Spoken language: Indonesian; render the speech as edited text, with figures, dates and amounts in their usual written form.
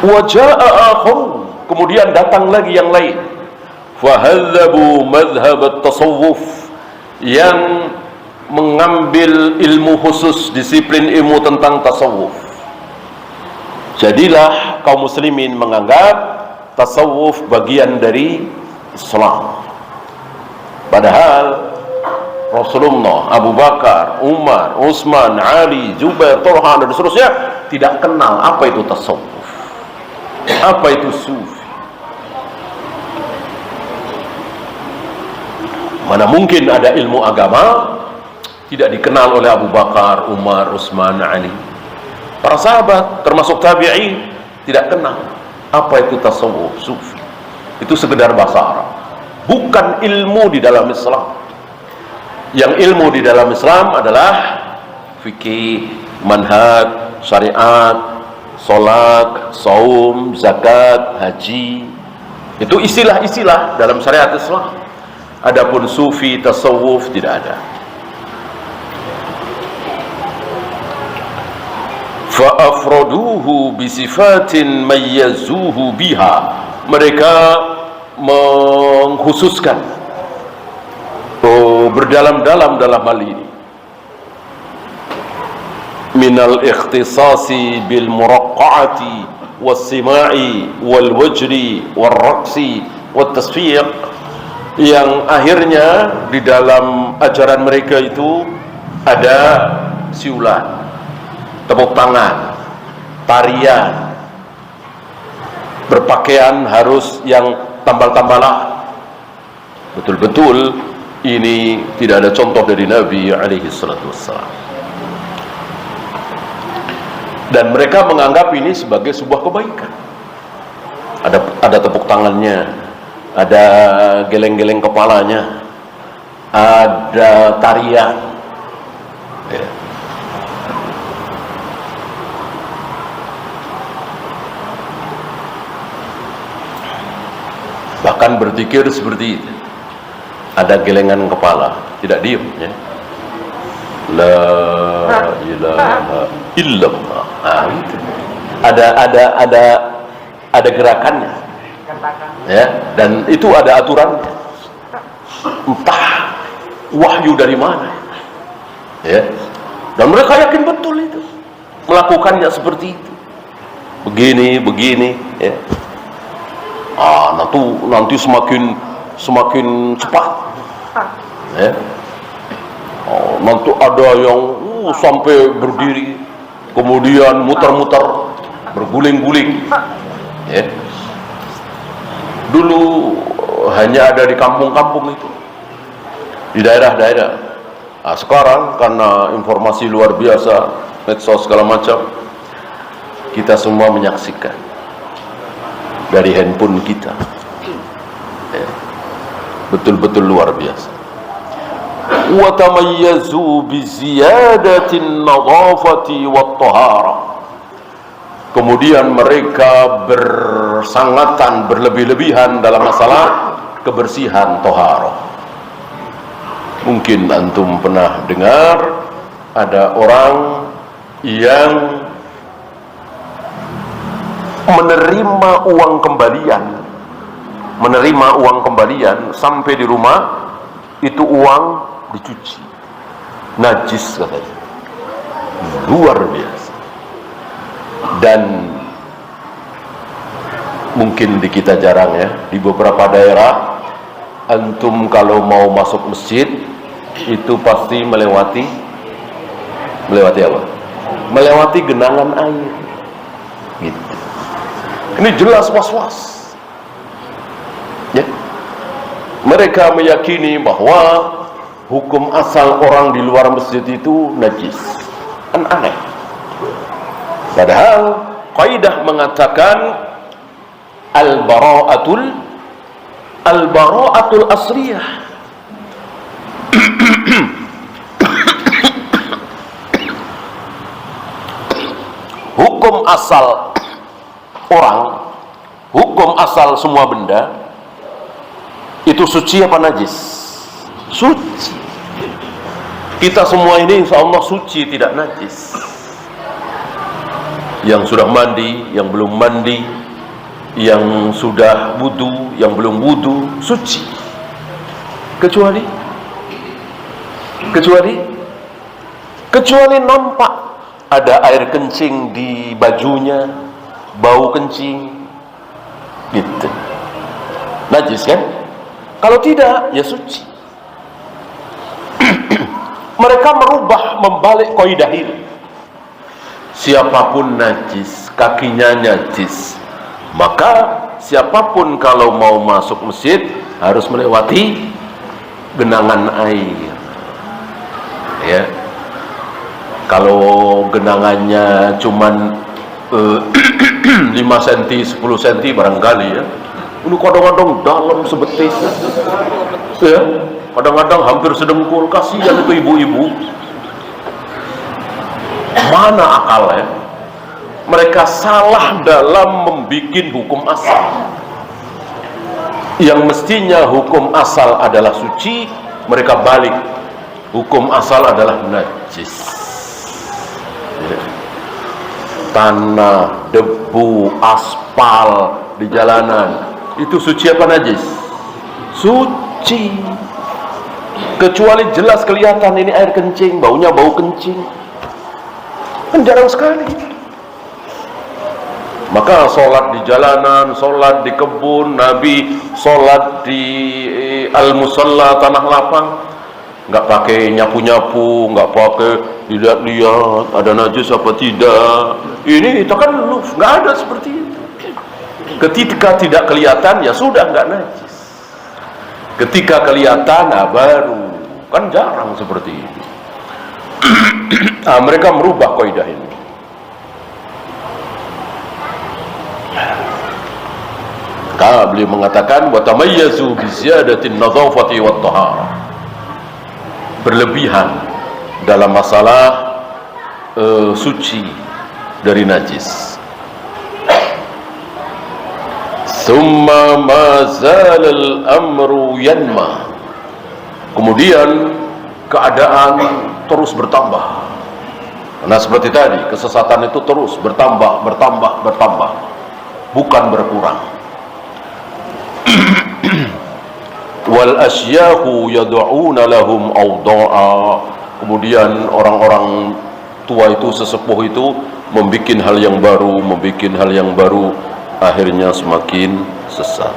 Wa jaa'a akhar, kemudian datang lagi yang lain, fahadzabu madhhab at-tasawuf, yang mengambil ilmu khusus, disiplin ilmu tentang tasawuf. Jadilah kaum muslimin menganggap tasawuf bagian dari Islam. Padahal Rasulullah, Abu Bakar, Umar, Utsman, Ali, Zubair, Talha dan seterusnya tidak kenal apa itu tasawuf, apa itu sufi. Mana mungkin ada ilmu agama tidak dikenal oleh Abu Bakar, Umar, Utsman, Ali. Para sahabat termasuk tabi'in tidak kenal apa itu tasawuf, sufi. Itu sekedar bahasa Arab, bukan ilmu di dalam Islam. Yang ilmu di dalam Islam adalah fikih, manhaj, syariat, salat, saum, zakat, haji. Itu istilah-istilah dalam syariat Islam. Adapun sufi, tasawuf tidak ada. Fa'afraduhu bisifatin mayyazuhu biha, mereka mengkhususkan, berdalam-dalam dalam hal ini, minal ikhtisasi bil muraqqa'ati was-sima'i wal wajri wal raqsi wat tasfiq, yang akhirnya di dalam ajaran mereka itu ada siulan, tepuk tangan, tarian, berpakaian harus yang tambal-tambalan. Betul-betul ini tidak ada contoh dari Nabi alaihi salatu wassalam. Dan mereka menganggap ini sebagai sebuah kebaikan. Ada tepuk tangannya, ada geleng-geleng kepalanya, ada tarian, ya. Bahkan berzikir seperti itu, ada gelengan kepala, tidak diem, ya. La ilaha illallah. Nah, itu. Ada gerakannya, ya, dan itu ada aturannya. Entah wahyu dari mana, ya. Dan mereka yakin betul itu, melakukannya seperti itu, begini, ya. Nanti semakin cepat, ya. Nanti ada yang sampai berdiri, kemudian muter-muter, berguling-guling, ya. Dulu hanya ada di kampung-kampung itu, di daerah-daerah. Nah, sekarang karena informasi luar biasa, medsos segala macam, kita semua menyaksikan dari handphone kita, ya. Betul-betul luar biasa. Wa tamayyazu bi ziyadatin nadhafati wat taharah. Kemudian mereka bersangatan, berlebih-lebihan dalam masalah kebersihan, taharah. Mungkin antum pernah dengar ada orang yang menerima uang kembalian sampai di rumah itu uang dicuci, najis katanya, luar biasa. Dan mungkin di kita jarang, ya, di beberapa daerah antum kalau mau masuk masjid itu pasti melewati apa? Melewati genangan air, gitu. Ini jelas was-was, ya. Mereka meyakini bahwa hukum asal orang di luar masjid itu najis, kan aneh. Padahal kaidah mengatakan al-bara'atul asriyah. Hukum asal orang, hukum asal semua benda itu suci apa najis? Suci. Kita semua ini insya Allah suci, tidak najis. yang sudah mandi, yang belum mandi, yang sudah wudu, yang belum wudu, suci. Kecuali nampak ada air kencing di bajunya, bau kencing, gitu. Najis kan? Kalau tidak, ya suci. Mereka membalik kaidah ini. Siapapun najis, kakinya najis, maka siapapun kalau mau masuk masjid harus melewati genangan air. Ya, kalau genangannya cuman 5 cm, 10 cm barangkali ya. Ini kadang-kadang dalam sebetis. Ya, kadang-kadang hampir sedengkul. Kasihan itu ibu-ibu. Mana akalnya? Mereka salah dalam membuat hukum asal. Yang mestinya hukum asal adalah suci, mereka balik. Hukum asal adalah najis. Tanah, debu, aspal di jalanan, itu suci apa najis? Suci. Kecuali jelas kelihatan ini air kencing, baunya bau kencing. Kan jarang sekali. Maka sholat di jalanan, sholat di kebun, Nabi sholat di al-musalla, tanah lapang, nggak pakai nyapu-nyapu, nggak pakai dilihat-lihat ada najis apa tidak. Ini takalluf, nggak ada seperti itu. Ketika tidak kelihatan, ya sudah nggak najis. Ketika kelihatan, nah baru. Kan jarang seperti ini. Nah, mereka merubah kaidah ini. Beliau mengatakan wa tamayyazu bi ziyadatin nadhafati wat taharah. Berlebihan dalam masalah suci dari najis. Summa ma zala al-amru yanma. Kemudian keadaan terus bertambah. Nah, seperti tadi, kesesatan itu terus bertambah, bukan berkurang. Wal asyahu yad'una lahum awda'a. Kemudian orang-orang tua itu, sesepuh itu membuat hal yang baru, akhirnya semakin sesat.